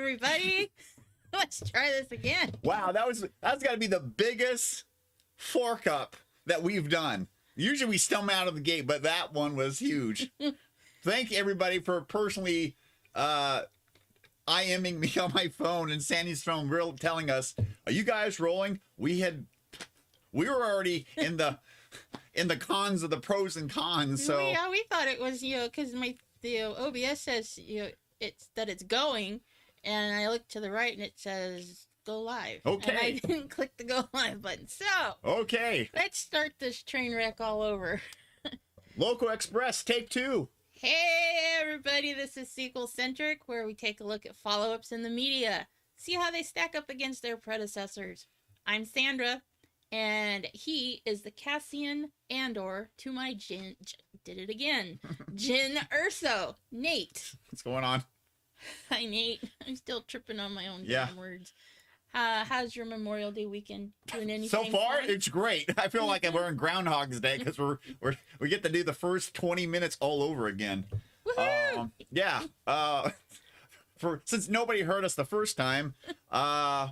everybody. Let's try this again. Wow, that's got to be the biggest fork up that we've done. Usually we stumble out of the gate, but that one was huge. Thank everybody for personally IMing me on my phone and Sandy's phone, telling us, "Are you guys rolling?" We were already in the cons of the pros and cons. So yeah, we thought it was because the OBS says it's going, and I looked to the right and it says go live. Okay. And I didn't click the go live button. So okay, let's start this train wreck all over. Local Express, take 2. Hey everybody, this is Sequel Centric, where we take a look at follow-ups in the media, see how they stack up against their predecessors. I'm Sandra, and he is the Cassian Andor to my Jin. Did it again. Jin Urso, Nate. What's going on? Hi Nate. I'm still tripping on my own Yeah. damn words. How's your Memorial Day weekend? Doing anything? So far, fun? it's great. I feel like we're in Groundhog's Day because we get to do the first 20 minutes all over again. Woohoo! Yeah. Since nobody heard us the first time,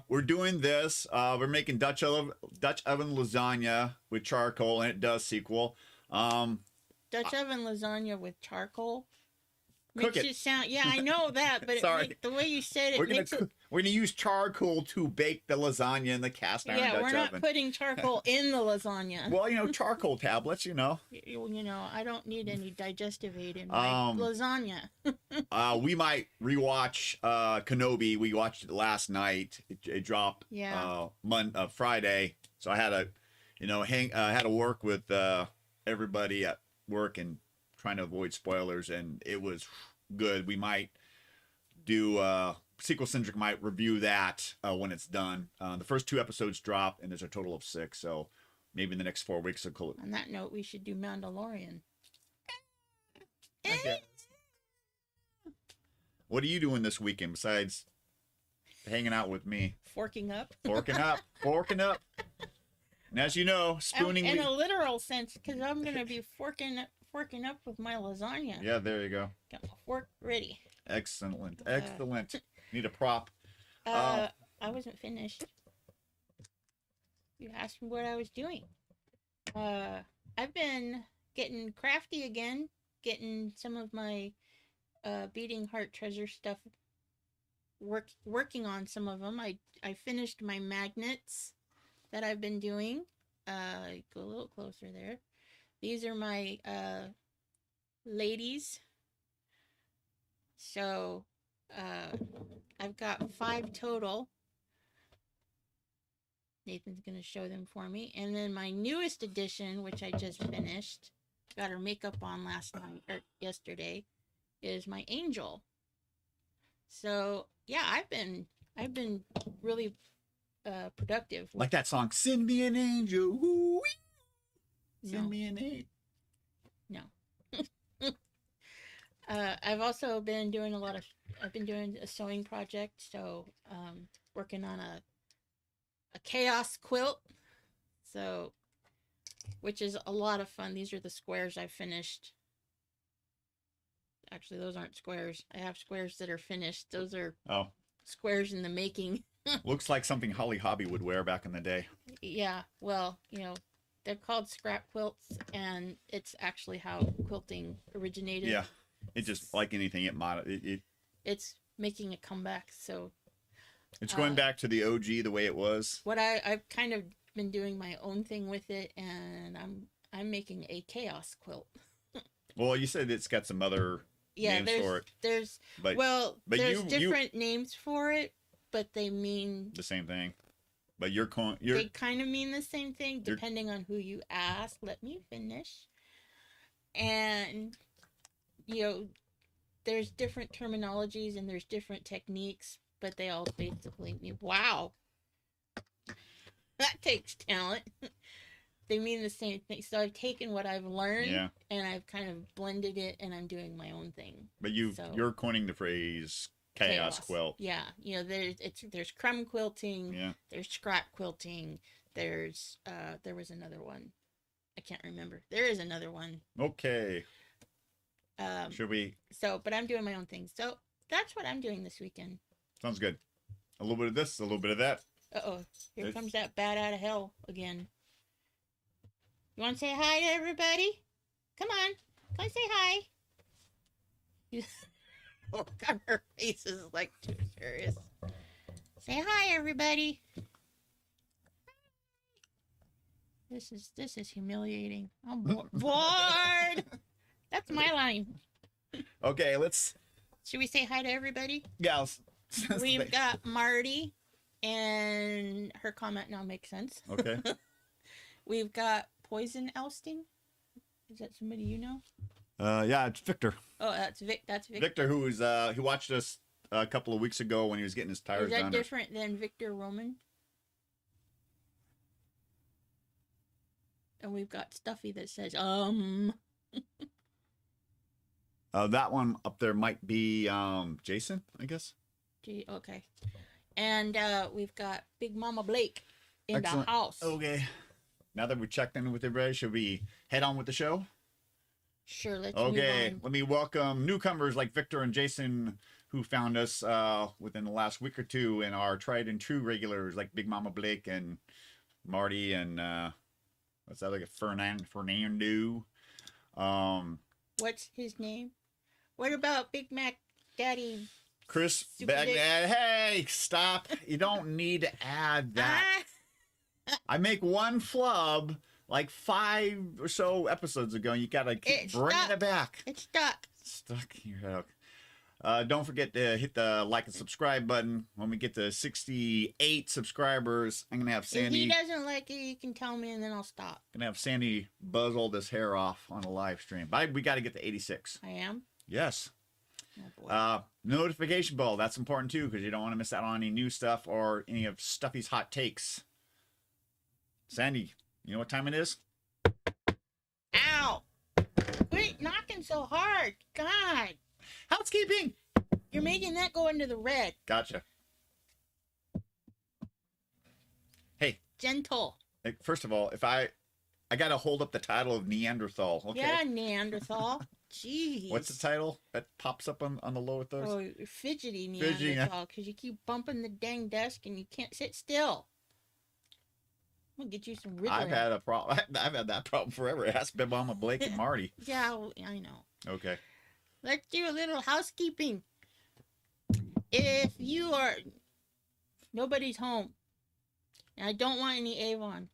we're doing this. We're making Dutch oven lasagna with charcoal, and it does sequel. Dutch oven lasagna with charcoal. Cook Makes it. it sound, yeah, I know that, but Sorry. the way you said it We're makes it. gonna use charcoal to bake the lasagna in the cast iron Yeah, Dutch we're not oven. putting charcoal in the lasagna. Well, charcoal tablets. You know, I don't need any digestive aid in my lasagna. We might rewatch Kenobi. We watched it last night. It dropped Friday, so I had to had to work with everybody at work and trying to avoid spoilers, and it was good. We might do Sequel Centric might review that when it's done. The first 2 episodes dropped, and there's a total of 6, so maybe in the next 4 weeks. On that note, we should do Mandalorian. Okay. What are you doing this weekend besides hanging out with me? Forking up. Forking up. And as you know, spooning. In a literal sense, because I'm going to be forking up with my lasagna. Yeah, there you go. Got my fork ready. Excellent. Need a prop. I wasn't finished. You asked me what I was doing. I've been getting crafty again, getting some of my Beading Heart Treasure stuff, working on some of them. I finished my magnets that I've been doing. Go a little closer there. These are my ladies. So I've got 5 total. Nathan's going to show them for me. And then my newest addition, which I just finished, got her makeup on yesterday, is my angel. So yeah, I've been really productive. Like that song, "Send Me an Angel." Woo-wee. Send me an angel. No. I've also been doing I've been doing a sewing project, so working on a chaos quilt, so which is a lot of fun. These are the squares I finished. Actually, those aren't squares. I have squares that are finished. Those are squares in the making. Looks like something Holly Hobby would wear back in the day. Yeah, well, they're called scrap quilts, and it's actually how quilting originated. Yeah, it's just like anything. It's making a comeback, so it's going back to the OG the way it was. What I've kind of been doing my own thing with it, and I'm making a chaos quilt. Well, you said it's got some other names for it. There's different names for it, but they mean the same thing. But they kind of mean the same thing depending on who you ask. Let me finish. And there's different terminologies and there's different techniques, but they all basically mean, wow, that takes talent. They mean the same thing. So I've taken what I've learned and I've kind of blended it, and I'm doing my own thing. But you're coining the phrase chaos quilt. Yeah, there's crumb quilting. Yeah. There's scrap quilting. There was another one. I can't remember. There is another one. Okay. Should we? So, but I'm doing my own thing. So that's what I'm doing this weekend. Sounds good. A little bit of this, a little bit of that. Uh-oh. Here comes that bat out of hell again. You want to say hi to everybody? Come on. Come and say hi. Look on her face is like too serious. Say hi, everybody. This is humiliating. I'm bored. That's my line. Okay, let's. Should we say hi to everybody? Yeah. We've got Marty, and her comment now makes sense. Okay. We've got Poison Ousting. Is that somebody you know? Yeah, it's Victor. Oh, that's Victor. Victor, who watched us a couple of weeks ago when he was getting his tires done. Is that different than Victor Roman? And we've got Stuffy that says, That one up there might be Jason, I guess. Okay. And we've got Big Mama Blake in Excellent. the house. Okay. Now that we checked in with everybody, should we head on with the show? Sure, let's move Okay, on. let me welcome newcomers like Victor and Jason who found us within the last week or two, and our tried and true regulars like Big Mama Blake and Marty and what's that, like a Fernando. What's his name? What about Big Mac Daddy? Chris Baghdad. Hey, stop. You don't need to add that. I make one flub like 5 or so episodes ago, and you gotta keep bringing it back. It's stuck. Stuck in your head. Don't forget to hit the like and subscribe button. When we get to 68 subscribers, I'm gonna have Sandy. If he doesn't like it, you can tell me, and then I'll stop. Gonna have Sandy buzz all this hair off on a live stream. But we got to get to 86. I am. Yes. Oh boy. Notification bell. That's important too, because you don't want to miss out on any new stuff or any of Stuffy's hot takes. Sandy, you know what time it is? Ow! Quit knocking so hard. God. Housekeeping. You're making that go into the red. Gotcha. Hey. Gentle. First of all, if I got to hold up the title of Neanderthal. Okay. Yeah, Neanderthal. Jeez. What's the title that pops up on the lower third? Oh, fidgety Neanderthal, because you keep bumping the dang desk and you can't sit still. I'm gonna get you some Ritalin. I've had a problem. I've had that problem forever. Ask Big Mama Blake and Marty. Yeah, well, I know. Okay. Let's do a little housekeeping. If you are nobody's home, and I don't want any Avon.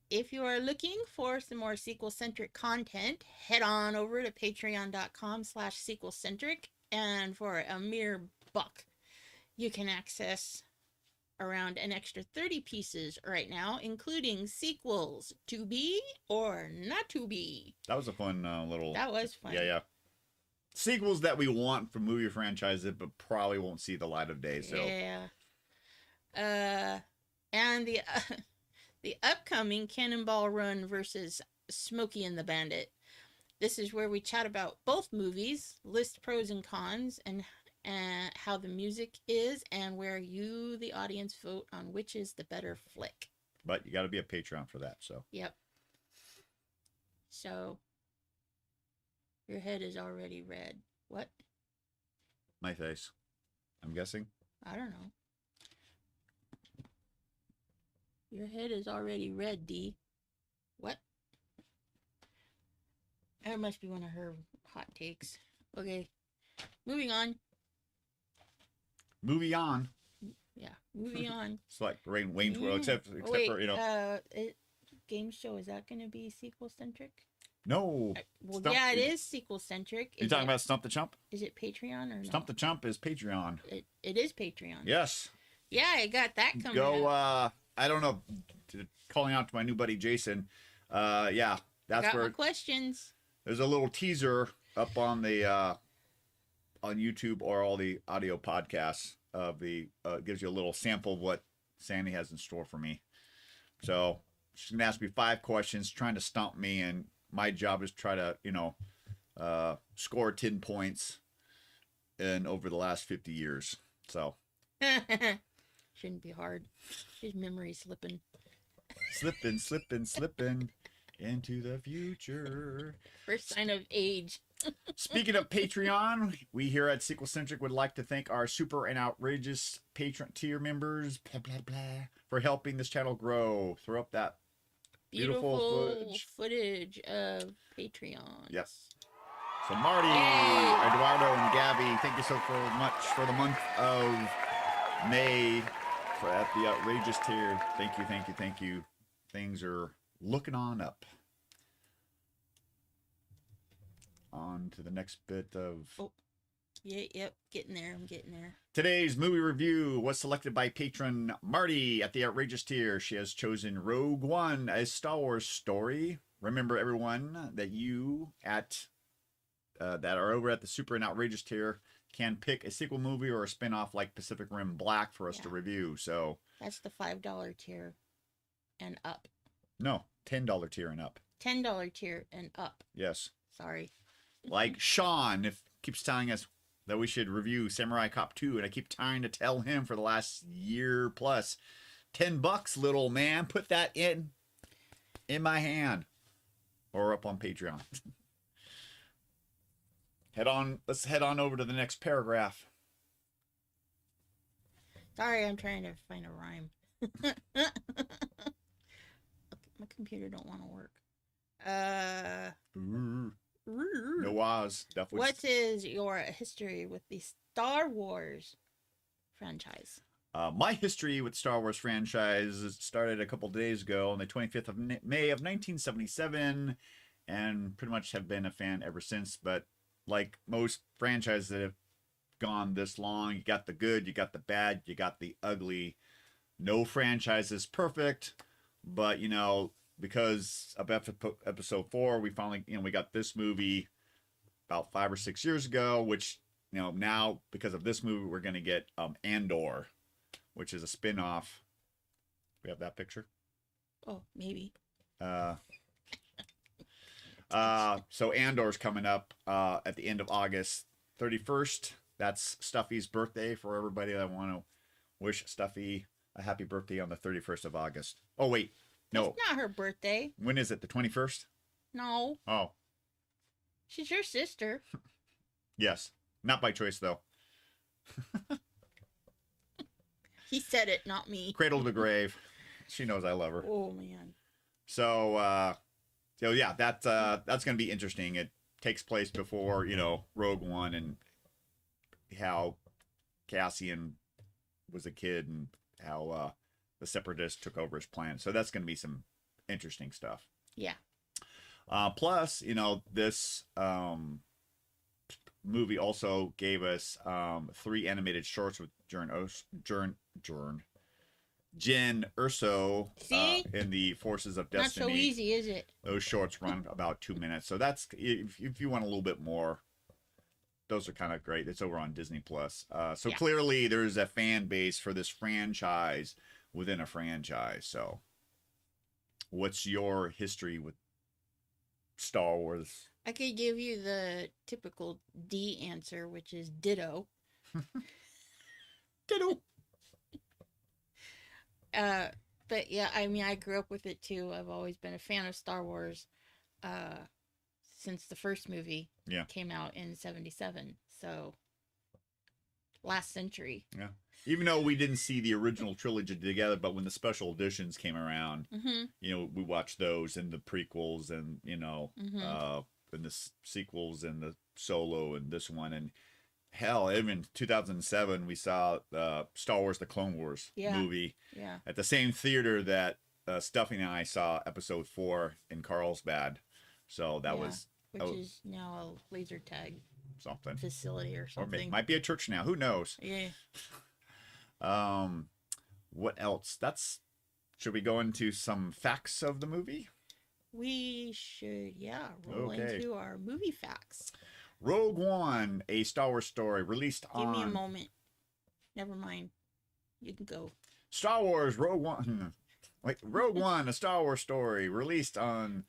If you are looking for some more sequel-centric content, head on over to patreon.com/sequel-centric, and for a mere buck, you can access around an extra 30 pieces right now, including sequels to be or not to be. That was a fun little... That was fun. Yeah. Sequels that we want from movie franchises, but probably won't see the light of day, so... Yeah. And the upcoming Cannonball Run versus Smokey and the Bandit. This is where we chat about both movies, list pros and cons, and how the music is, and where you, the audience, vote on which is the better flick. But you got to be a Patreon for that, so. Yep. So, your head is already red. What? My face. I'm guessing. I don't know. Your head is already red, D. What? That must be one of her hot takes. Okay. Moving on. Movie on. Yeah, moving on. It's like Wayne's World, except for, game show, is that going to be sequel-centric? No. Well, yeah, it is sequel-centric. You talking about Stump the Chump? Is it Patreon or no? Stump the Chump is Patreon. It is Patreon. Yes. Yeah, I got that coming up. I don't know, calling out to my new buddy Jason. Yeah, that's where... my questions. There's a little teaser up on the on YouTube or all the audio podcasts of the gives you a little sample of what Sandy has in store for me. So she's gonna ask me 5 questions, trying to stump me, and my job is try to score 10 points in over the last 50 years. So shouldn't be hard. His memory's slipping. Slipping into the future. First sign of age. Speaking of Patreon, we here at Sequel Centric would like to thank our super and outrageous patron tier members blah, blah, blah, for helping this channel grow. Throw up that beautiful footage of Patreon. Yes. So Marty, Eduardo, and Gabby, thank you so much for the month of May at the outrageous tier. Thank you, thank you, thank you. Things are looking on up. On to the next bit of... Oh, yeah, yep, getting there. I'm getting there. Today's movie review was selected by patron Marty at the outrageous tier. She has chosen Rogue One, a Star Wars story. Remember, everyone, that you that are over at the super and outrageous tier can pick a sequel movie or a spinoff like Pacific Rim Black for us to review. So that's the $5 tier and up. No, $10 tier and up. $10 tier and up. Yes. Sorry. Like Sean keeps telling us that we should review Samurai Cop 2, and I keep trying to tell him for the last year plus. $10, little man. Put that in my hand. Or up on Patreon. Let's head on over to the next paragraph. Sorry, I'm trying to find a rhyme. My computer don't want to work. No Oz. What is your history with the Star Wars franchise? My history with Star Wars franchise started a couple days ago on the 25th of May of 1977, and pretty much have been a fan ever since. But like most franchises that have gone this long, you got the good, you got the bad, you got the ugly. No franchise is perfect, but you know, because of episode 4, we finally, we got this movie about 5 or 6 years ago, which, now because of this movie, we're going to get Andor, which is a spin-off. We have that picture? Oh, maybe. So Andor's coming up at the end of August 31st. That's Stuffy's birthday for everybody that want to wish Stuffy a happy birthday on the 31st of August. Oh, wait. No. It's not her birthday. When is it? The 21st? No. Oh. She's your sister. Yes. Not by choice, though. He said it, not me. Cradle to the grave. She knows I love her. Oh, man. So yeah, that's going to be interesting. It takes place before, Rogue One, and how Cassian was a kid and how the Separatists took over his plan. So that's going to be some interesting stuff. Yeah. Plus, this movie also gave us 3 animated shorts with Jyn Erso in the Forces of Destiny. Not so easy, is it? Those shorts run about 2 minutes. So that's, if you want a little bit more, those are kind of great. It's over on Disney Plus. So clearly there's a fan base for this franchise within a franchise. So what's your history with Star Wars? I could give you the typical D answer, which is ditto. Ditto. But yeah, I mean, I grew up with it too. I've always been a fan of Star Wars since the first movie came out in 1977. So last century. Yeah. Even though we didn't see the original trilogy together, but when the special editions came around, we watched those and the prequels and, and the sequels and the Solo and this one. And hell, even 2007, we saw Star Wars: The Clone Wars movie at the same theater that Stuffy and I saw episode 4 in Carlsbad. So that was... Which is now a laser tag something facility or something. Or might be a church now. Who knows? Yeah. What else? Should we go into some facts of the movie? We should, roll into our movie facts. Rogue One, a Star Wars story released on... Give me a moment. Never mind. You can go. Star Wars Rogue One. Rogue One, a Star Wars story released on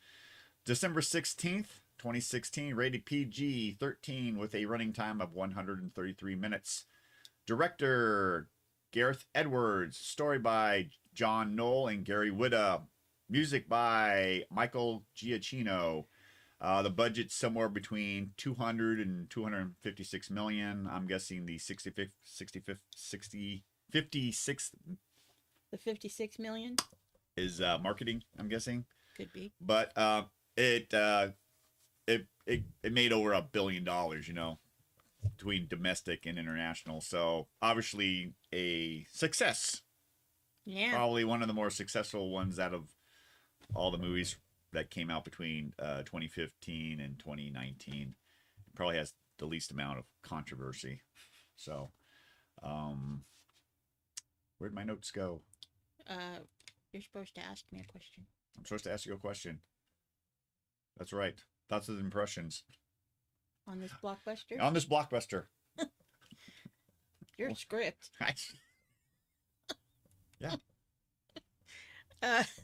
December 16th, 2016, rated PG-13 with a running time of 133 minutes. Director Gareth Edwards. Story by John Knoll and Gary Whitta. Music by Michael Giacchino. The budget's somewhere between 200 and 256 million. I'm guessing the 56th The 56 million is marketing, I'm guessing. could be. But it made over $1 billion, between domestic and international. So obviously a success. Yeah. Probably one of the more successful ones out of all the movies that came out between 2015 and 2019. It probably has the least amount of controversy. So, where'd my notes go? You're supposed to ask me a question. I'm supposed to ask you a question. That's right. Thoughts and impressions. On this blockbuster? On this blockbuster. Your script. Yeah.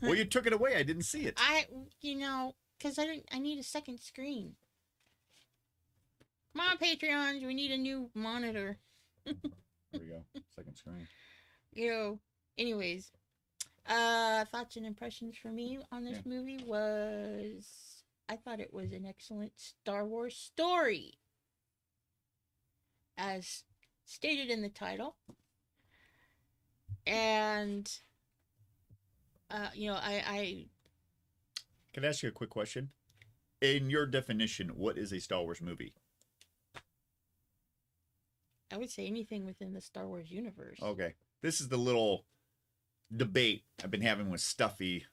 Well, you took it away. I didn't see it. Because I need a second screen. Come on, Patreons. We need a new monitor. There we go. Second screen. Anyways. Thoughts and impressions for me on this movie was... I thought it was an excellent Star Wars story. As stated in the title. And... I Can I ask you a quick question? In your definition, what is a Star Wars movie? I would say anything within the Star Wars universe. Okay. This is the little debate I've been having with Stuffy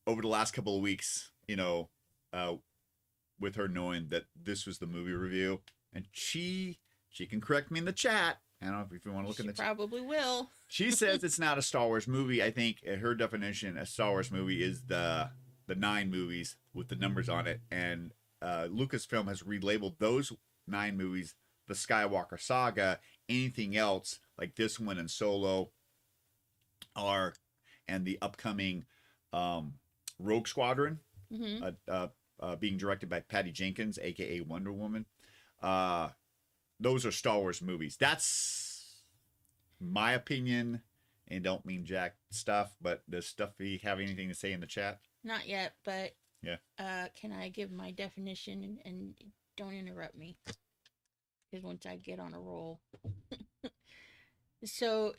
over the last couple of weeks, with her knowing that this was the movie review. And she can correct me in the chat. I don't know if you want to look in the chat. She probably will. She says it's not a Star Wars movie. I think her definition, a Star Wars movie is the 9 movies with the numbers on it. And Lucasfilm has relabeled those 9 movies the Skywalker Saga. Anything else, like this one and Solo, and the upcoming Rogue Squadron, being directed by Patty Jenkins, a.k.a. Wonder Woman. Those are Star Wars movies. That's my opinion, and don't mean jack stuff, but does Stuffy have anything to say in the chat? Not yet, but yeah. Can I give my definition and don't interrupt me? Because once I get on a roll. So,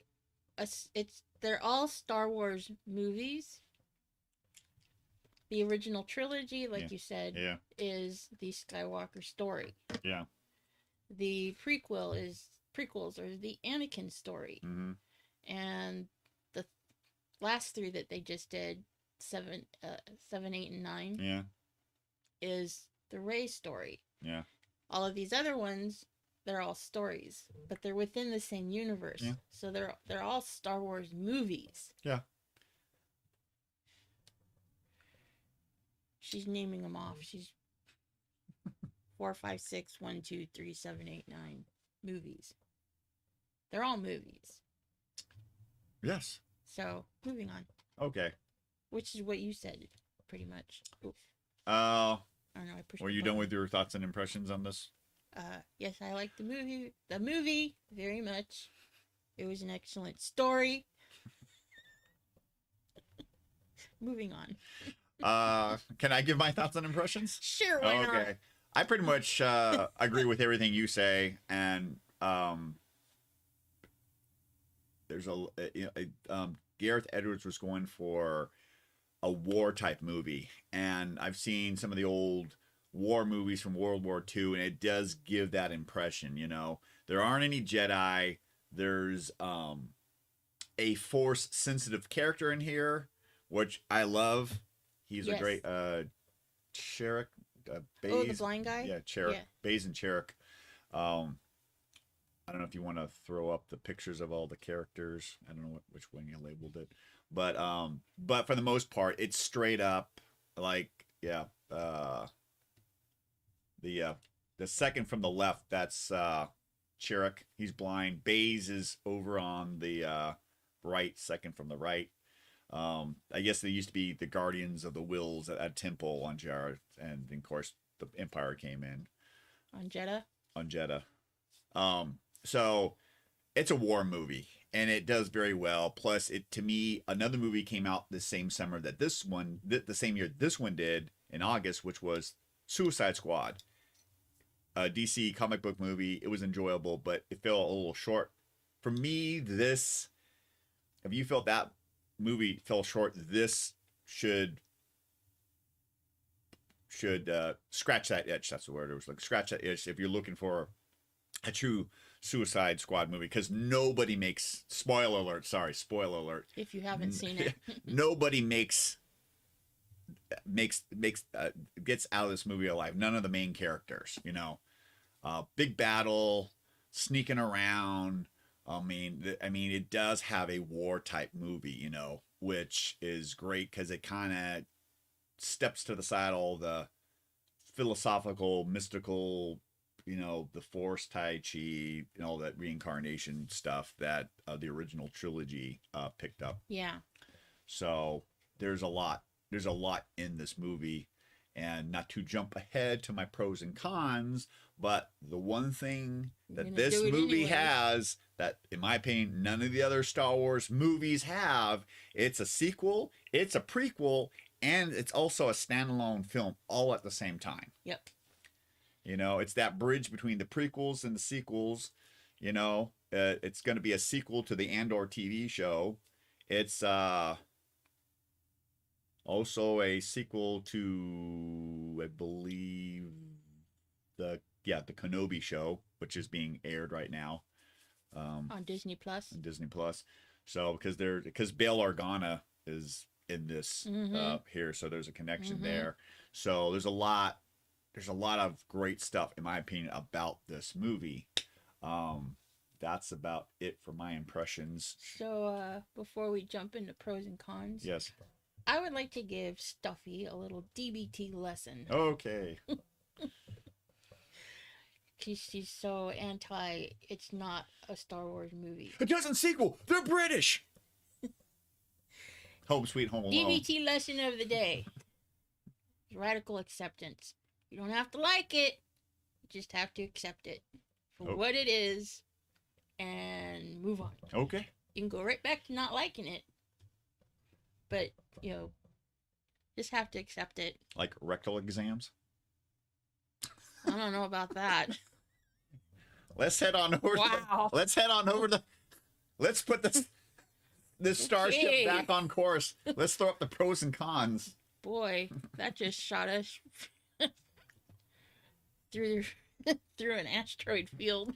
they're all Star Wars movies. The original trilogy, like you said, is the Skywalker story. Yeah. The prequels are the Anakin story. Mm-hmm. And the last 3 that they just did, 7, 8, and 9, is the Rey story. Yeah. All of these other ones, they're all stories, but they're within the same universe. Yeah. So they're all Star Wars movies. Yeah. She's naming them off. She's 4, 5, 6, 1, 2, 3, 7, 8, 9 movies. They're all movies. Yes. So, moving on. Okay. Which is what you said, pretty much. Oof. I don't know. I pushed were you done with your thoughts and impressions on this? Yes, I liked the movie. The movie very much. It was an excellent story. Moving on. Can I give my thoughts and impressions? Sure, why not? Okay. I pretty much agree with everything you say, and there's Gareth Edwards was going for a war type movie, and I've seen some of the old war movies from World War II, and it does give that impression. There aren't any Jedi. There's a force sensitive character in here, which I love. He's a great Cherrick. Baze. The blind guy? Yeah, Cherrick. Yeah. Baze and Cherrick. I don't know if you want to throw up the pictures of all the characters. I don't know which one you labeled it. But for the most part, it's straight up the second from the left, that's Cherrick. He's blind. Baze is over on the right, second from the right. I guess they used to be the Guardians of the Wills at Temple on Jeddah, and of course the Empire came in on Jeddah. So it's a war movie, and it does very well. Plus, to me, another movie came out the same summer that this one, the same year this one did in August, which was Suicide Squad, a DC comic book movie. It was enjoyable, but it fell a little short. For me, this, if you felt that movie fell short, this should scratch that itch. That's the word. It was like scratch that itch if you're looking for a true Suicide Squad movie, because nobody makes, spoiler alert, if you haven't seen it. Nobody gets out of this movie alive. None of the main characters, you know. Big battle, sneaking around. I mean, it does have a war type movie, you know, which is great because it kind of steps to the side all the philosophical, mystical, you know, the Force, Tai Chi, and all that reincarnation stuff that the original trilogy picked up. Yeah. So there's a lot in this movie, and not to jump ahead to my pros and cons, but the one thing that this movie has that, in my opinion, none of the other Star Wars movies have, it's a sequel, it's a prequel, and it's also a standalone film all at the same time. Yep. You know, it's that bridge between the prequels and the sequels. You know, it's going to be a sequel to the Andor TV show. It's also a sequel to, I believe, the Kenobi show, which is being aired right now on Disney Plus. So because Bail Organa is in this here, so there's a connection there. So there's a lot of great stuff, in my opinion, about this movie. That's about it for my impressions. So before we jump into pros and cons, yes, I would like to give Stuffy a little DBT lesson. Okay. She's so anti, it's not a Star Wars movie. It doesn't sequel. They're British. Home Sweet Home Alone. DBT lesson of the day. Radical acceptance. You don't have to like it. You just have to accept it for what it is and move on. Okay. You can go right back to not liking it. But, you know, just have to accept it. Like rectal exams? I don't know about that. Let's head on over. Wow. Let's put this starship back on course. Let's throw up the pros and cons. Boy, that just shot us through an asteroid field.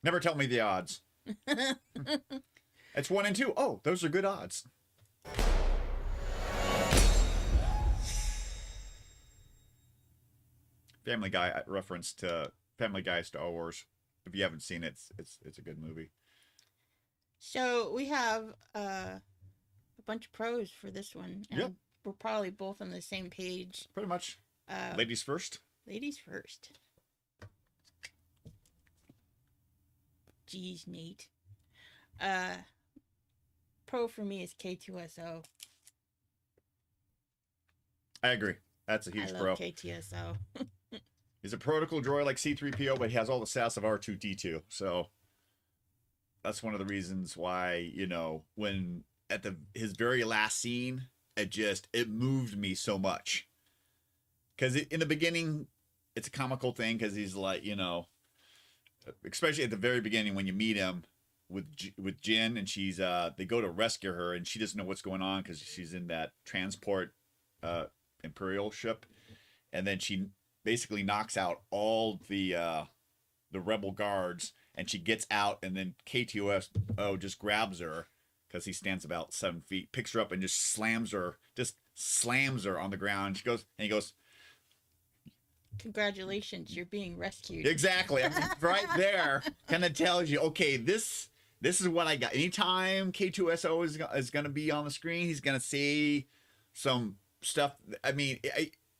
Never tell me the odds. It's 1 and 2. Oh, those are good odds. Family Guy reference to Family Guy Star Wars. If you haven't seen it, it's a good movie. So we have a bunch of pros for this one. And yep. We're probably both on the same page. Pretty much. Ladies first. Ladies first. Jeez, Nate. Pro for me is K2SO. I agree. That's a huge pro. I love K2SO. He's a protocol droid like C-3PO, but he has all the sass of R2-D2. So that's one of the reasons why, you know, when at his very last scene, it moved me so much. Because in the beginning, it's a comical thing because he's like, you know, especially at the very beginning when you meet him with Jin, and she's they go to rescue her and she doesn't know what's going on because she's in that transport Imperial ship, and then she basically knocks out all the rebel guards, and she gets out, and then K2SO just grabs her because he stands about 7 feet, picks her up and just slams her on the ground. He goes, congratulations, you're being rescued. Exactly. I mean, right there kind of tells you, okay, this is what I got. Anytime K2SO is going to be on the screen, he's going to say some stuff. I mean,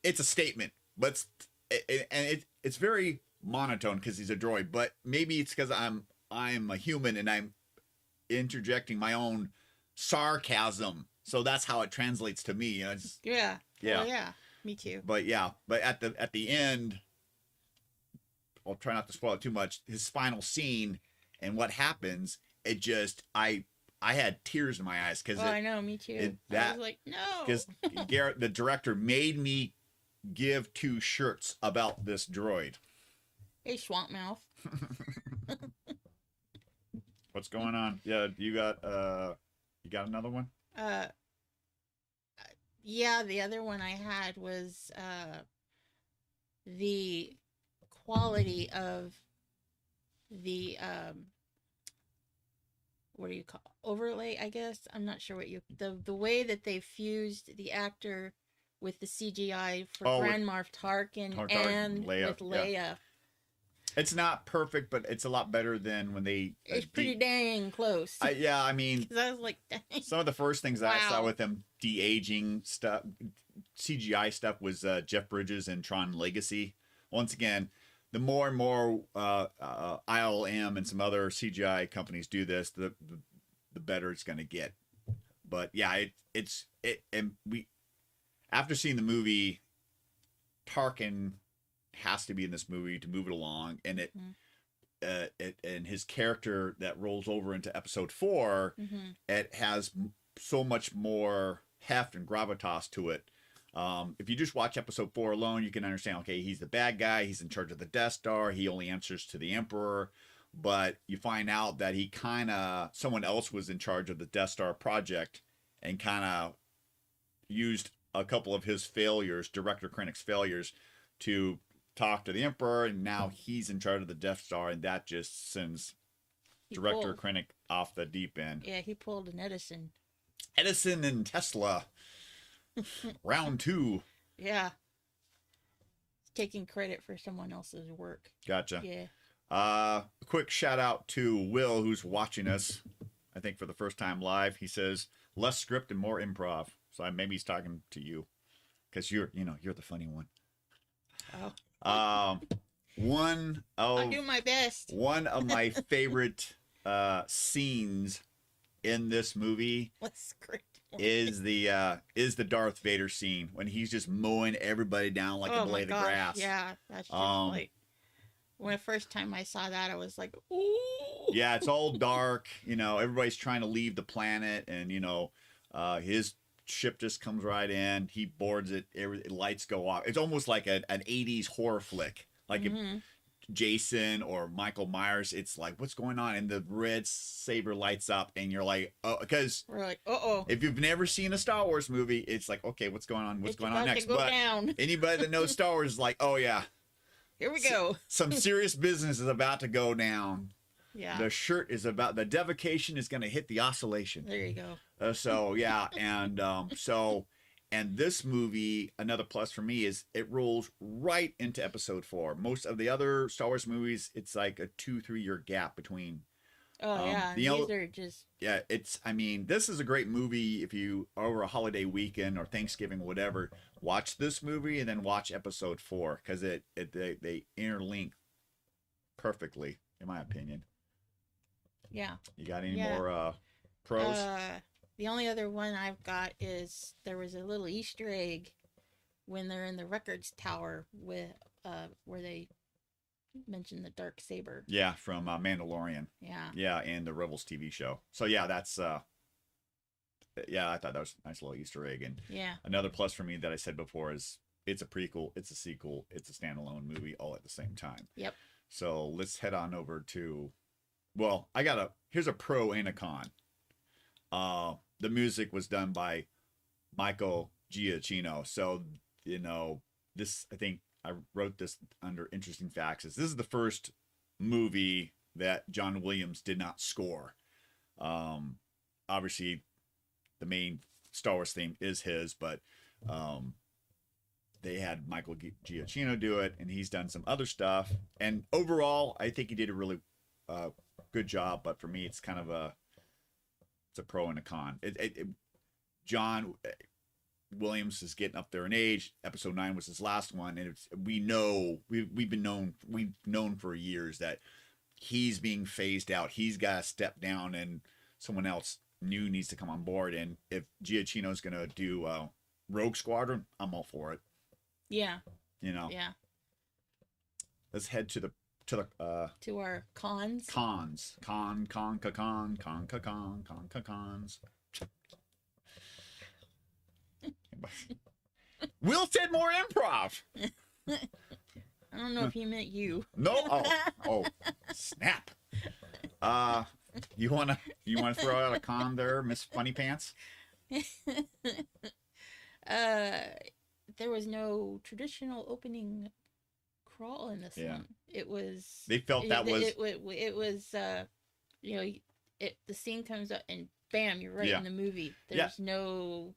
it's a statement, but it's very monotone because he's a droid. But maybe it's because I'm a human and I'm interjecting my own sarcasm, so that's how it translates to me. You know, yeah. Well, yeah, me too. But at the end, I'll try not to spoil it too much. His final scene and what happens, it just I had tears in my eyes because I know, me too. I was like, no, because Garrett, the director, made me give two shirts about this droid. Hey, swamp mouth. What's going on? Yeah, you got another one? Yeah, the other one I had was the quality of the what do you call overlay, I guess. I'm not sure what you the way that they fused the actor with the CGI for Grand Moff Tarkin and Leia, with Leia. Yeah. It's not perfect, but it's a lot better than when they. It's pretty dang close. Yeah, I mean, I was like, dang. Some of the first things I saw with them de-aging stuff, CGI stuff, was Jeff Bridges and Tron Legacy. Once again, the more and more ILM and some other CGI companies do this, the better it's going to get. But yeah, and we, after seeing the movie, Tarkin has to be in this movie to move it along, and and his character that rolls over into episode 4, it has so much more heft and gravitas to it. If you just watch episode 4 alone, you can understand, okay, he's the bad guy, he's in charge of the Death Star, he only answers to the Emperor, but you find out that he someone else was in charge of the Death Star project and kind of used a couple of his failures, Director Krennic's failures, to talk to the Emperor, and now he's in charge of the Death Star, and that just sends Director Krennic off the deep end. Yeah, he pulled an Edison. Edison and Tesla. Round 2. Yeah. Taking credit for someone else's work. Gotcha. Yeah. A quick shout out to Will, who's watching us, I think for the first time live. He says, less script and more improv. So maybe he's talking to you, because you're the funny one. Oh. I'll do my best. One of my favorite scenes in this movie is the Darth Vader scene when he's just mowing everybody down like a blade of grass. Yeah, that's just like when the first time I saw that, I was like, ooh. Yeah, it's all dark. Everybody's trying to leave the planet, and his ship just comes right in. He boards it. Lights go off. It's almost like an 80s horror flick. Like if Jason or Michael Myers, it's like, what's going on? And the red saber lights up, and you're like, oh, because we're like, uh-oh. If you've never seen a Star Wars movie, it's like, okay, what's going on? What's going on next? But down. Anybody that knows Star Wars is like, oh yeah, here we go. Some serious business is about to go down. Yeah. The shirt is about, the devocation is going to hit the oscillation. There you go. So yeah, and and this movie, another plus for me is it rolls right into episode 4. Most of the other Star Wars movies, it's like a 2-3 year gap between. Oh yeah, these are just. Yeah, this is a great movie if you over a holiday weekend or Thanksgiving, whatever. Watch this movie and then watch episode 4, because they interlink perfectly, in my opinion. Yeah. You got any more pros? The only other one I've got is there was a little Easter egg when they're in the records tower with where they mentioned the dark saber. Yeah, from Mandalorian. Yeah. Yeah, and the Rebels TV show. So yeah, that's I thought that was a nice little Easter egg. And another plus for me that I said before is it's a prequel, it's a sequel, it's a standalone movie all at the same time. Yep. So let's head on over to, well, here's a pro and a con. The music was done by Michael Giacchino. So, this, I think I wrote this under interesting facts. This is the first movie that John Williams did not score. Obviously, the main Star Wars theme is his, but they had Michael Giacchino do it, and he's done some other stuff. And overall, I think he did a really good job. But for me, it's kind of it's a pro and a con. John Williams is getting up there in age. Episode 9 was his last one, and we've known for years that he's being phased out. He's got to step down, and someone else new needs to come on board. And if Giacchino's going to do Rogue Squadron, I'm all for it. Yeah. Yeah. Let's head to our cons. Cons. Cons. Will said more improv. I don't know if he meant you. No. Oh, snap. You wanna throw out a con there, Miss Funny Pants? There was no traditional opening crawl in this one. It was. They felt that was. It was. You know, the scene comes up and bam, you're right in the movie. There's no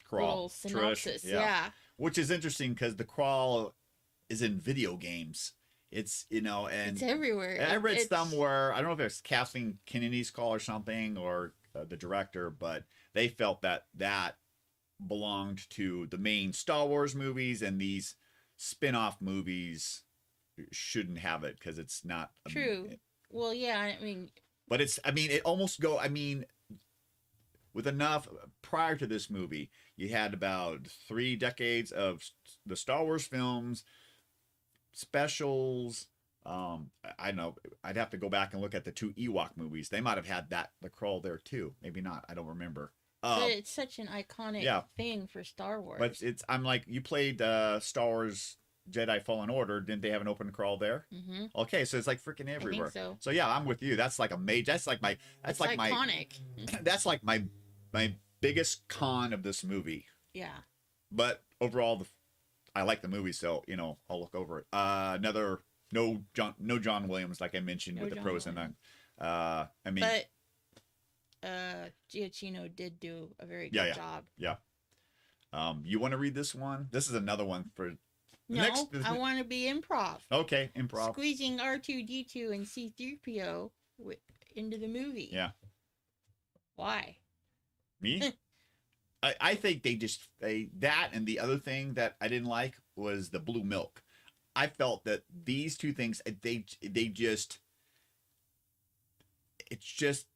crawl synopsis. Yeah. Which is interesting because the crawl is in video games. It's and it's everywhere. I read somewhere, I don't know if it's Kathleen Kennedy's call or something, or the director, but they felt that belonged to the main Star Wars movies, and these spin-off movies shouldn't have it because it's not true. Well, yeah, I mean, but it almost with enough prior to this movie, you had about 3 decades of the Star Wars films, specials. I know I'd have to go back and look at the 2 Ewok movies. They might have had the crawl there too. Maybe not. I don't remember. But it's such an iconic thing for Star Wars. But I'm like, you played Star Wars Jedi Fallen Order. Didn't they have an open crawl there? Mm-hmm. Okay, so it's like freaking everywhere. I think so. So yeah, I'm with you. That's like a major. That's like iconic. That's like my biggest con of this movie. Yeah. But overall, I like the movie, so I'll look over it. Another no John Williams, like I mentioned, with the pros and I mean, but Giacchino did do a very good job. Yeah. You want to read this one? This is another one for. I want to be improv. Okay, improv. Squeezing R2D2 and C3PO into the movie. Yeah. Why? Me? I think that, and the other thing that I didn't like was the blue milk. I felt that these two things, it's just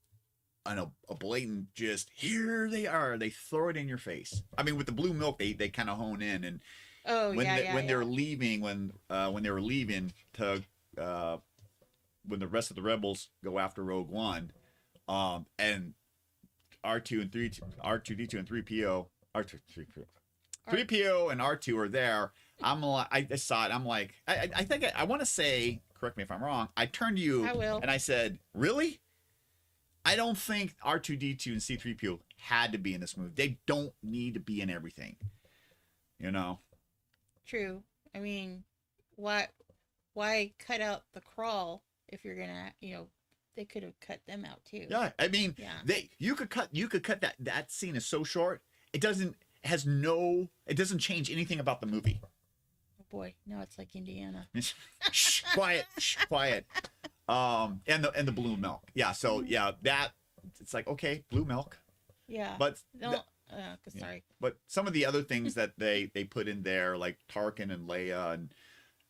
a blatant, just here they are. They throw it in your face. I mean, with the blue milk, they kind of hone in, and when they're leaving, when they were leaving to when the rest of the rebels go after Rogue One, and R2D2 and 3PO, 3PO and R2 are there. I'm like, I saw it. I'm like, I think I want to say, correct me if I'm wrong. I turned to you and I said, really? I don't think R2D2 and C3PO had to be in this movie. They don't need to be in everything. True. I mean, why cut out the crawl if you're gonna, they could have cut them out too. Yeah, I mean, you could cut that scene is so short. It doesn't change anything about the movie. Oh boy, now it's like Indiana. Shh, quiet. And the blue milk. Yeah, so that it's like, okay, blue milk. Yeah. But sorry. But some of the other things that they put in there, like Tarkin and Leia and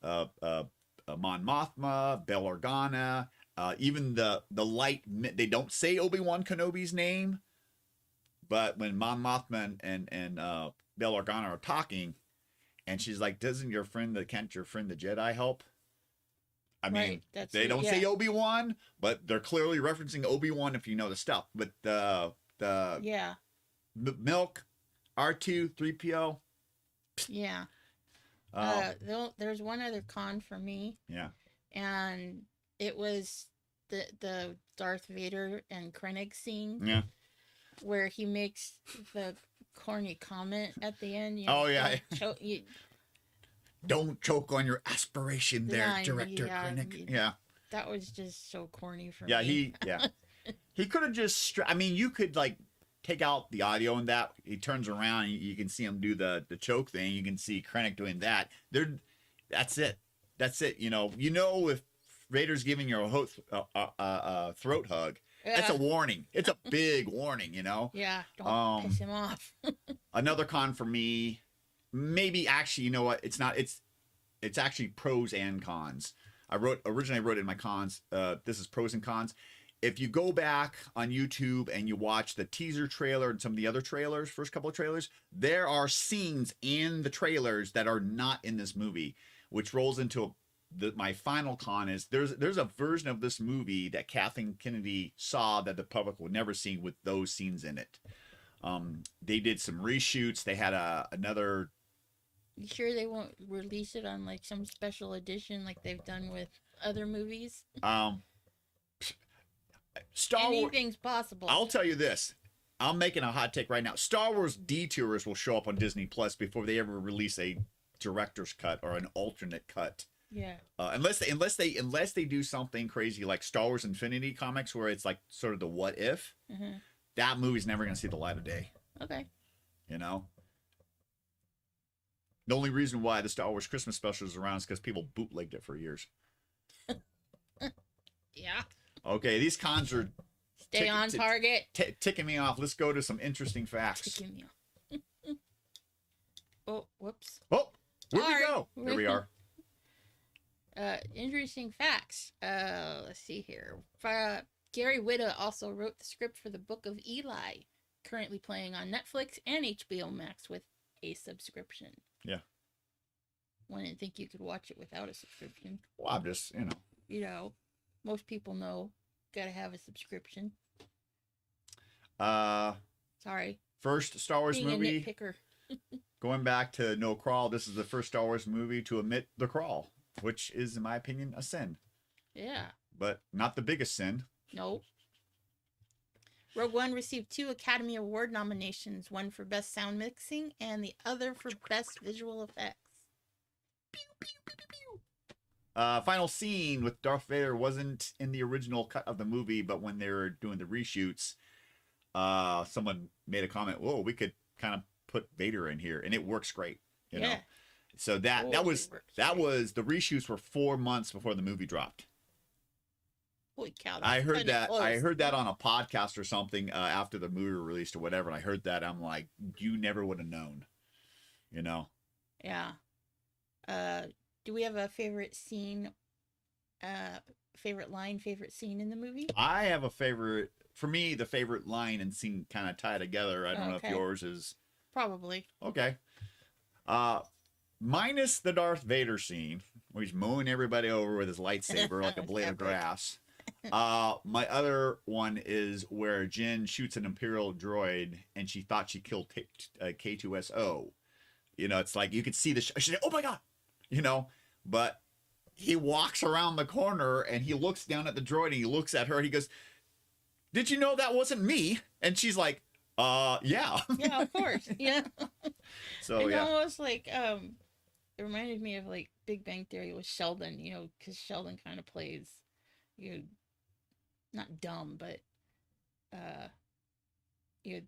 Mon Mothma, Bail Organa. Even the light, they don't say Obi-Wan Kenobi's name, but when Mon Mothma and Bail Organa are talking, and she's like, "Can't your friend the Jedi help?" I mean, they don't say Obi-Wan, but they're clearly referencing Obi-Wan if you know the stuff. But the milk, R2, 3PO. Yeah. There's one other con for me. Yeah. And it was the Darth Vader and Krennic scene. Yeah. Where he makes the corny comment at the end. Don't choke on your aspiration there, Director Krennic. Yeah. That was just so corny for me. He could have just, you could take out the audio and that. He turns around and you can see him do the choke thing. You can see Krennic doing that. That's it. If Vader's giving you a throat hug, that's a warning. It's a big warning, Yeah, don't piss him off. Another con for me, maybe actually, you know what? It's not. It's actually pros and cons. Originally I wrote in my cons. This is pros and cons. If you go back on YouTube and you watch the teaser trailer and some of the other trailers, first couple of trailers, there are scenes in the trailers that are not in this movie, which rolls into my final con is there's a version of this movie that Kathleen Kennedy saw that the public would never see with those scenes in it. They did some reshoots. They had another You sure they won't release it on like some special edition like they've done with other movies? Star Wars. Anything's possible. I'll tell you this. I'm making a hot take right now. Star Wars detours will show up on Disney Plus before they ever release a director's cut or an alternate cut. Yeah. Unless they do something crazy like Star Wars Infinity comics where it's like sort of the what if. Mm-hmm. That movie's never going to see the light of day. Okay. You know. The only reason why the Star Wars Christmas special is around is because people bootlegged it for years. Yeah. Okay, these cons are stay on target. Ticking me off. Let's go to some interesting facts. Ticking me off. Oh, whoops. Oh, where'd we go? There we are. Interesting facts. Let's see here. Gary Whitta also wrote the script for the Book of Eli, currently playing on Netflix and HBO Max with a subscription. Yeah. I didn't think you could watch it without a subscription. Well, I'm just, most people know gotta have a subscription. Sorry. First Star Wars Being movie. A nitpicker. Going back to no crawl, this is the first Star Wars movie to omit the crawl, which is, in my opinion, a sin. Yeah. But not the biggest sin. No. Rogue One received 2 Academy Award nominations, one for Best Sound Mixing and the other for Best Visual Effects. Pew, pew, pew, pew, pew. Final scene with Darth Vader wasn't in the original cut of the movie, but when they were doing the reshoots, someone made a comment, "Whoa, we could kind of put Vader in here," and it works great. You know, so that was the reshoots were 4 months before the movie dropped. Holy cow! I heard that on a podcast or something after the movie released or whatever, and I heard that. I'm like, you never would have known. You know. Yeah. Do we have a favorite scene? Favorite line, favorite scene in the movie? I have a favorite. For me, the favorite line and scene kind of tie together. I don't know if yours is. Probably. Okay. Minus the Darth Vader scene, where he's mowing everybody over with his lightsaber like a blade of grass. My other one is where Jyn shoots an Imperial droid and she thought she killed K2SO. It's like you could see the. She's like, "Oh my god," but he walks around the corner and he looks down at the droid and he looks at her and he goes, "Did you know that wasn't me?" And she's like, yeah." Yeah, of course. Yeah. So it's almost like it reminded me of like Big Bang Theory with Sheldon, because Sheldon kind of plays, not dumb, but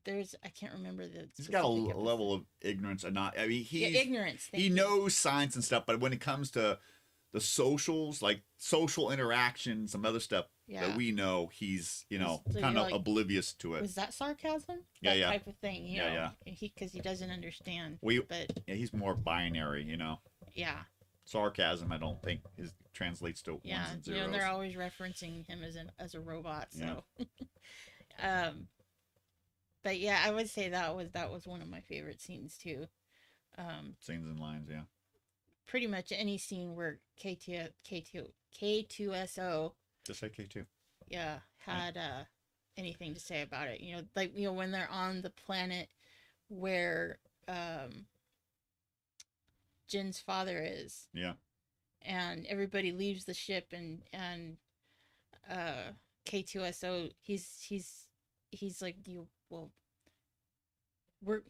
there's I can't remember the. He's got a level of ignorance and not. I mean, ignorance. He knows science and stuff, but when it comes to the socials, like social interaction, some other stuff that we know, he's kind of oblivious to it. Was that sarcasm? That type of thing. Yeah. Because he doesn't understand. He's more binary. Yeah. Sarcasm, I don't think translates to ones and zeros. And they're always referencing him as a robot. So. Yeah. But yeah, I would say that was one of my favorite scenes too. Scenes and lines, yeah. Pretty much any scene where K2SO. Just like K2. Yeah, had anything to say about it. When they're on the planet where Jin's father is. Yeah. And everybody leaves the ship and K2SO he's like, we're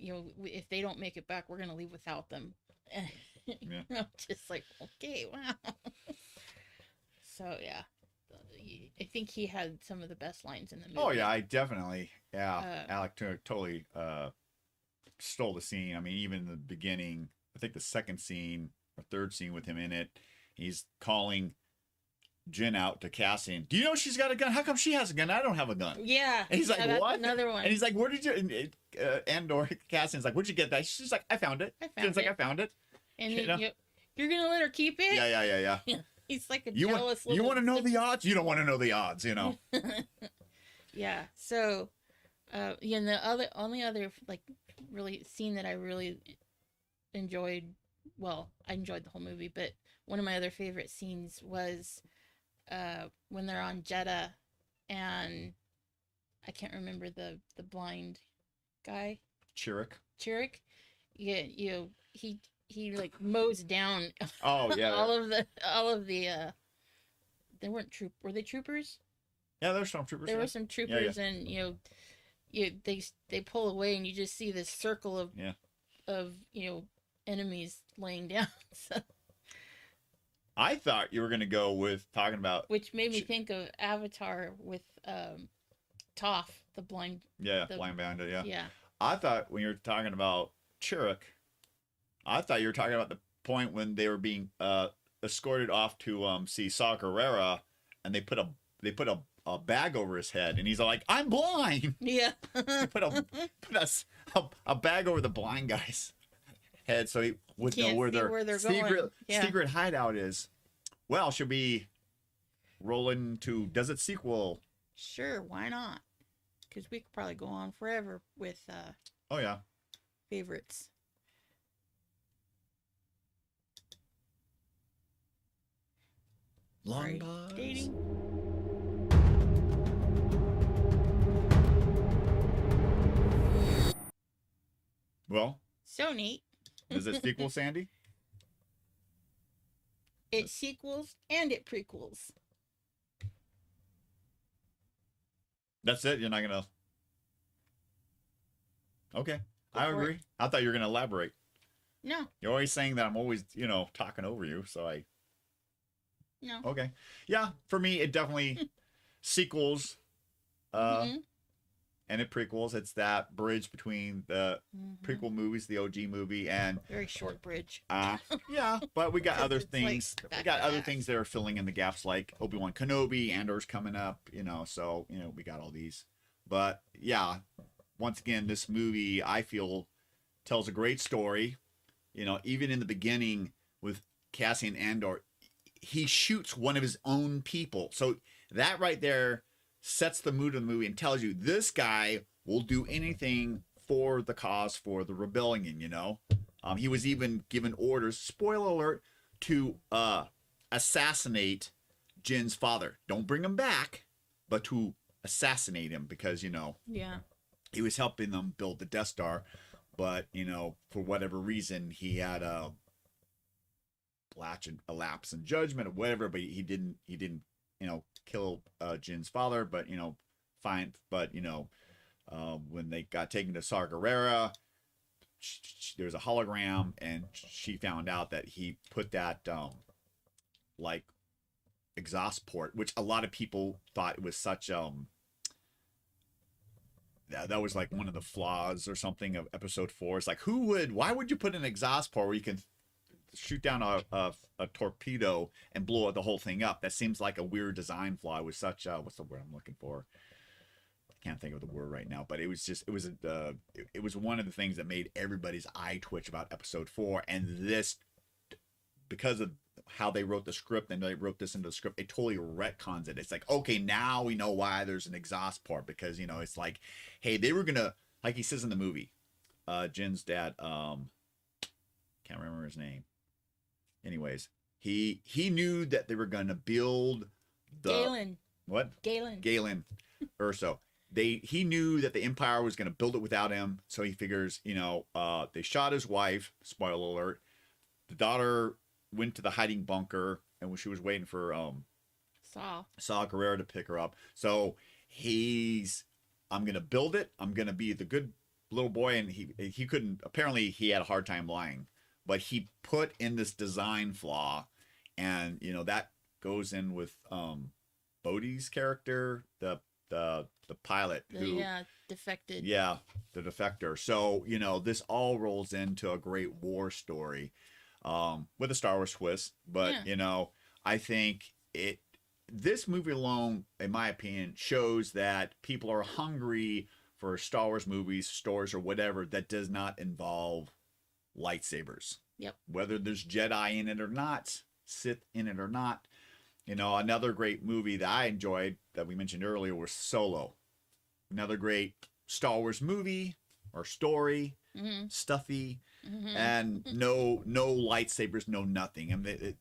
if they don't make it back, we're gonna leave without them. Yeah. I'm just like, okay, wow. So yeah, I think he had some of the best lines in the movie. Oh yeah, I definitely. Yeah, Alec totally stole the scene. I mean, even in the beginning, I think the second scene or third scene with him in it, he's calling Jyn out to Cassian. "Do you know she's got a gun? How come she has a gun? I don't have a gun." Yeah. And he's like, "What?" Another one. And he's like, "Where did you?" Andor Cassian's like, "Where'd you get that?" She's like, "I found it." Jyn's like, "I found it." And you're gonna let her keep it? Yeah. He's like a jealous little. You want to know the odds? You don't want to know the odds, Yeah. So, and the only other like really scene that I really enjoyed. Well, I enjoyed the whole movie, but one of my other favorite scenes was when they're on Jeddah, and I can't remember the blind guy. Chirrut. Yeah, he like mows down Oh yeah, all of the they weren't were they troopers? yeah. There's some troopers. There Yeah. were some troopers, yeah. And they pull away, and you just see this circle of enemies laying down. So. I thought you were gonna go with talking about, which made me think of Avatar with Toph, the blind. Yeah, blind bandit. Yeah. Yeah. I thought when you were talking about Chirrut, I thought you were talking about the point when they were being escorted off to see Saw Gerrera, and they put a bag over his head, and he's like, "I'm blind." Yeah. They put a bag over the blind guy's head, so he would know where their secret hideout is. Well, should we roll into does it sequel? Sure, why not? Because we could probably go on forever with oh yeah, favorites. Long pause. Dating. Well, so neat. Is it sequel, Sandy? It sequels and it prequels. That's it? You're not going to... Okay. I agree. I thought you were going to elaborate. No. You're always saying that I'm always, talking over you, so I... No. Okay. Yeah, for me, it definitely sequels and it prequels. It's that bridge between the prequel movies, the OG movie, and... Very short bridge. Yeah, but we got other things. We got other things that are filling in the gaps, like Obi-Wan Kenobi, Andor's coming up, so, we got all these. But, yeah, once again, this movie, I feel, tells a great story. Even in the beginning with Cassian Andor, he shoots one of his own people. So that right there sets the mood of the movie and tells you this guy will do anything for the cause, for the rebellion, He was even given orders, spoiler alert, to assassinate Jin's father. Don't bring him back, but to assassinate him because, yeah, he was helping them build the Death Star. But, for whatever reason, he had a lapse in judgment or whatever, but he didn't kill Jin's father, but fine. But when they got taken to Saw Gerrera, there's a hologram, and she found out that he put that like exhaust port, which a lot of people thought it was such that was like one of the flaws or something of episode 4. It's like, why would you put an exhaust port where you can shoot down a torpedo and blow the whole thing up? That seems like a weird design flaw. It was such what's the word I'm looking for? I can't think of the word right now, but it was one of the things that made everybody's eye twitch about episode 4. And this, because of how they wrote the script and they wrote this into the script, it totally retcons it. It's like, okay, now we know why there's an exhaust port, because it's like, hey, they were gonna, like he says in the movie, Jin's dad, can't remember his name. Anyways, he knew that they were gonna build the Galen. What? Galen Urso. He knew that the Empire was gonna build it without him, so he figures, they shot his wife, spoiler alert. The daughter went to the hiding bunker, and when she was waiting for Saw Gerrera to pick her up. So I'm gonna build it. I'm gonna be the good little boy, and he couldn't. Apparently, he had a hard time lying, but he put in this design flaw, and that goes in with Bodhi's character, the pilot who defected. Yeah, the defector. So this all rolls into a great war story, with a Star Wars twist. But I think this movie alone, in my opinion, shows that people are hungry for Star Wars movies, stories, or whatever that does not involve lightsabers. Yep. Whether there's Jedi in it or not, Sith in it or not. Another great movie that I enjoyed that we mentioned earlier was Solo. Another great Star Wars movie or story, stuffy, and no lightsabers, no nothing. I mean,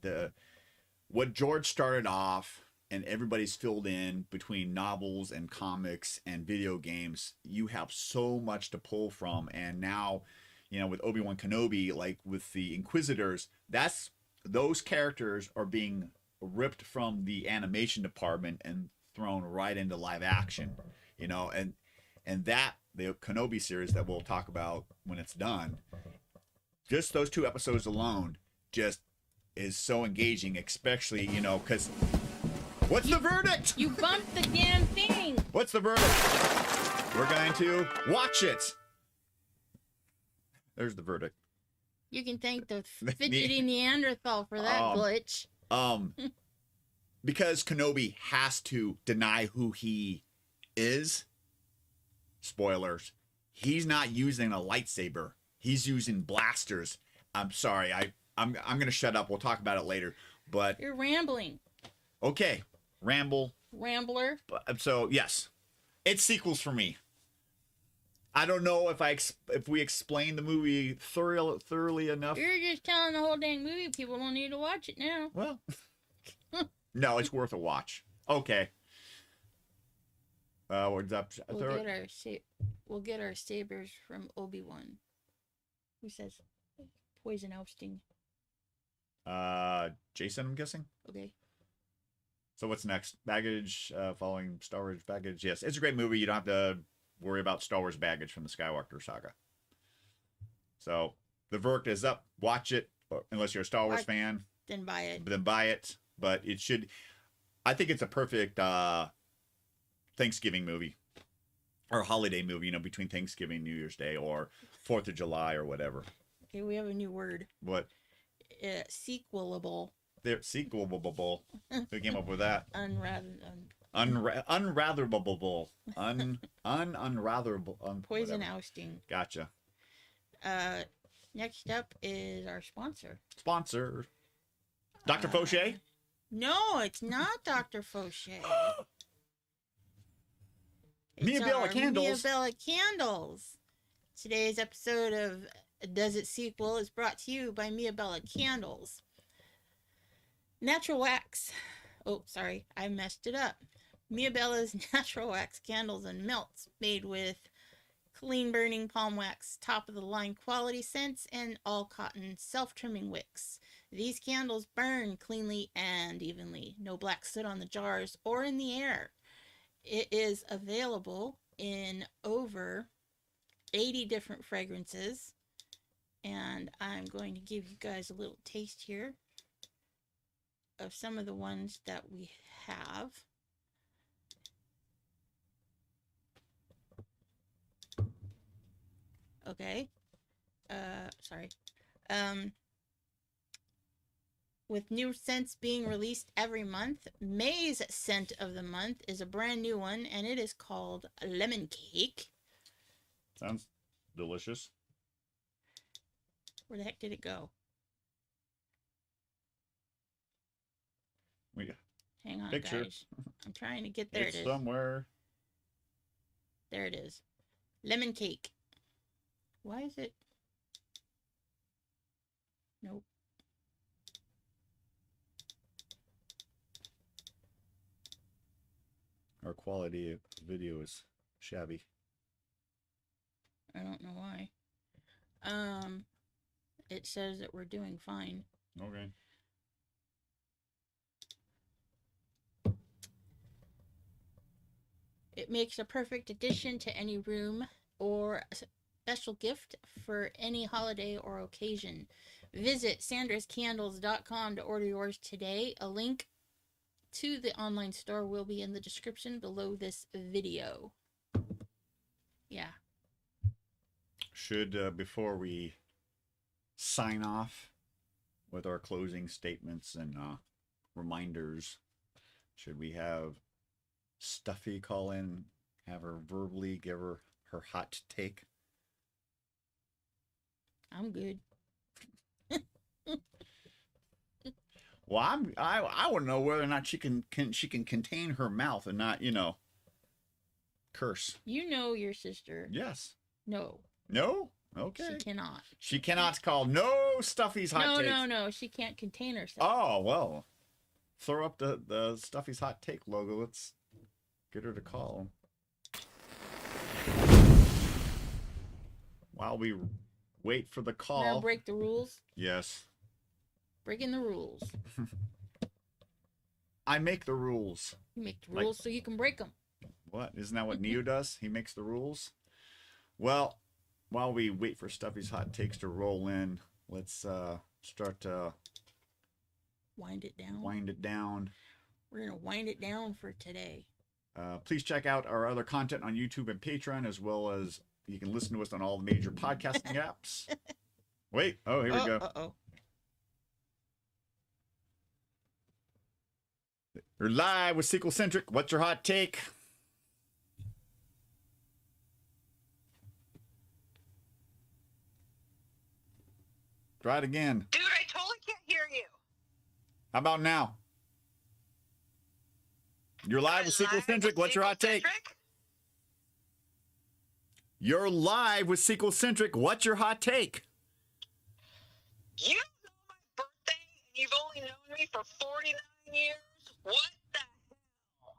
what George started off and everybody's filled in between novels and comics and video games, you have so much to pull from. And now, you know, with Obi-Wan Kenobi, like with the Inquisitors, those characters are being ripped from the animation department and thrown right into live action, you know, and that the Kenobi series that we'll talk about when it's done, just those 2 episodes alone just is so engaging, especially, you know, because what's the verdict? You bumped the damn thing. What's the verdict? We're going to watch it. There's the verdict. You can thank the fidgety Neanderthal for that glitch. Because Kenobi has to deny who he is. Spoilers. He's not using a lightsaber. He's using blasters. I'm sorry. I'm going to shut up. We'll talk about it later. But you're rambling. Okay. Rambler. So, yes. It's sequels for me. I don't know if we explain the movie thoroughly enough. You're just telling the whole dang movie. People don't need to watch it now. Well, no, it's worth a watch. Okay. What's up? We'll get our sabers from Obi-Wan. Who says poison ousting? Jason, I'm guessing. Okay. So what's next? Baggage, following Star Wars baggage. Yes, it's a great movie. You don't have to worry about Star Wars baggage from the Skywalker saga. So the verdict is up. Watch it, unless you're a Star Wars fan. Then buy it. Then buy it. But it should. I think it's a perfect Thanksgiving movie or holiday movie. You know, between Thanksgiving, New Year's Day, or 4th of July, or whatever. Okay, we have a new word. What? Sequelable. They're sequelable. Who came up with that? Unratherable. Unratherable. Poison ousting. Gotcha. Next up is our sponsor. Dr. Fauché? No, it's not Dr. Fauché. Mia Bella Candles. Mia Bella Candles. Today's episode of Does It Sequel is brought to you by Mia Bella Candles. Natural wax. Oh, sorry, I messed it up. Mia Bella's natural wax candles and melts made with clean burning palm wax, top of the line quality scents, and all cotton self-trimming wicks. These candles burn cleanly and evenly. No black soot on the jars or in the air. It is available in over 80 different fragrances. And I'm going to give you guys a little taste here of some of the ones that we have. Okay. Sorry. With new scents being released every month, May's scent of the month is a brand new one, and it is called Lemon Cake. Sounds delicious. Where the heck did it go? Hang on, picture. Guys. I'm trying to get there. It's somewhere. There it is. Lemon Cake. Why is it? Nope. Our quality of video is shabby. I don't know why. It says that we're doing fine. Okay. It makes a perfect addition to any room or special gift for any holiday or occasion. Visit sandrascandles.com to order yours today. A link to the online store will be in the description below this video. Yeah. Should, before we sign off with our closing statements and reminders, should we have Stuffy call in, have her verbally give her hot take? I'm good. Well, I want to know whether or not she can contain her mouth and not, curse. You know your sister. Yes. No. No? Okay. She cannot. She cannot call no Stuffy's hot takes. No. She can't contain herself. Oh, well. Throw up the Stuffy's hot take logo. Let's get her to call. While we Wait for the call. Remember, break the rules? Yes. Breaking the rules. I make the rules. You make the rules so you can break them. What? Isn't that what Neo does? He makes the rules? Well, while we wait for Stuffy's hot takes to roll in, let's start to wind it down. Wind it down. We're going to wind it down for today. Please check out our other content on YouTube and Patreon, as well as you can listen to us on all the major podcasting apps. Wait. Oh, here we go. Uh-oh. We're live with Sequel Centric. What's your hot take? Try it again. Dude, I totally can't hear you. How about now? You're live with Sequel Centric. What's your hot take? You're live with Sequel Centric. What's your hot take? You know my birthday and you've only known me for 49 years? What the hell?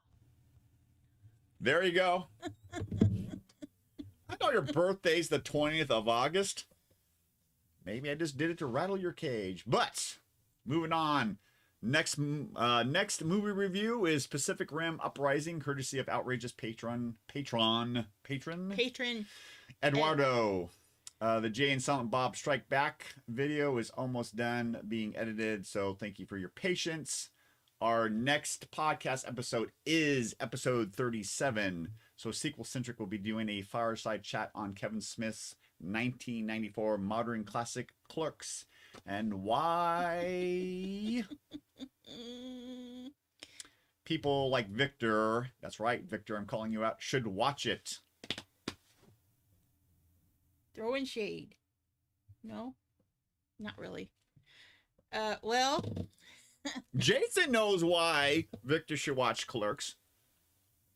There you go. I know your birthday's the 20th of August. Maybe I just did it to rattle your cage. But moving on. Next movie review is Pacific Rim Uprising, courtesy of outrageous patron Eduardo. The Jay and Silent Bob Strike Back video is almost done being edited, so thank you for your patience. Our next podcast episode is episode 37. So Sequel Centric will be doing a fireside chat on Kevin Smith's 1994 modern classic Clerks and why people like Victor, that's right, Victor, I'm calling you out, should watch it. Throwing shade. No? Not really. Well... Jason knows why Victor should watch Clerks.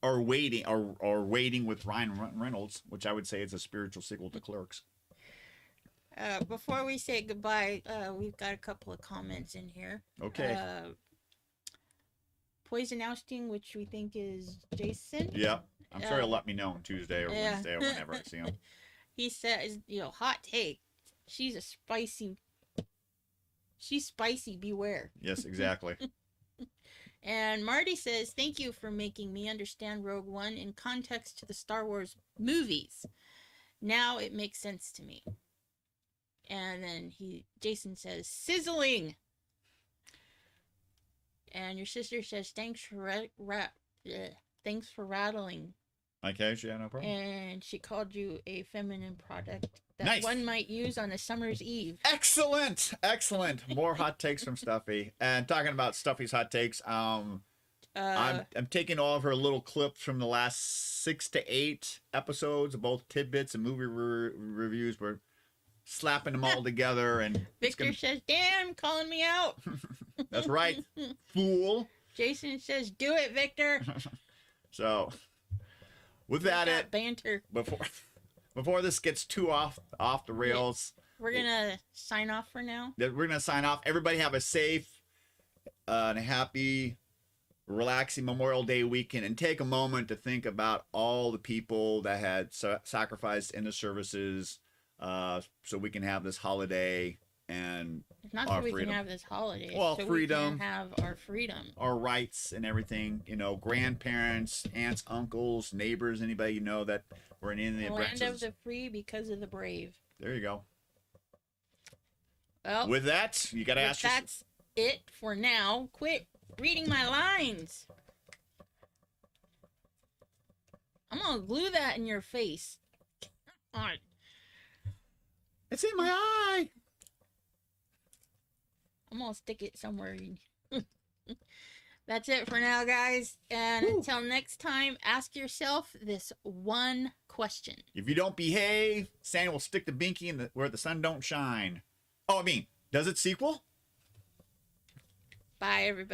Or Waiting with Ryan Reynolds, which I would say is a spiritual sequel to Clerks. Before we say goodbye, we've got a couple of comments in here. Okay. Poison Ousting, which we think is Jason. Yeah. I'm sure he'll let me know on Tuesday or Wednesday or whenever I see him. He says, hot take. She's spicy, beware. Yes, exactly. And Marty says, thank you for making me understand Rogue One in context to the Star Wars movies. Now it makes sense to me. And then Jason says, sizzling. And your sister says, thanks for rattling. Okay, yeah, no problem. And she called you a feminine product that nice. One might use on a summer's eve. Excellent. More hot takes from Stuffy. And talking about Stuffy's hot takes, I'm taking all of her little clips from the last 6 to 8 episodes of both tidbits and movie reviews. We're slapping them all together, and Victor says, "Damn, calling me out." That's right, fool. Jason says, "Do it, Victor." So, with that, banter before this gets too off the rails, we're gonna sign off for now. We're gonna sign off. Everybody have a safe and a happy, relaxing Memorial Day weekend, and take a moment to think about all the people that had sacrificed in the services, so we can have this holiday and not so we can have this holiday. Well, so freedom, we can have our freedom, our rights, and everything. Grandparents, aunts, uncles, neighbors, anybody that were in the land of the free because of the brave. There you go. Well, with that, you got to ask. That's it for now. Quit reading my lines. I'm gonna glue that in your face. Come on. It's in my eye. I'm gonna stick it somewhere. That's it for now, guys. And until next time, ask yourself this one question. If you don't behave, Sandra will stick the binky in where the sun don't shine. Oh, does it sequel? Bye, everybody.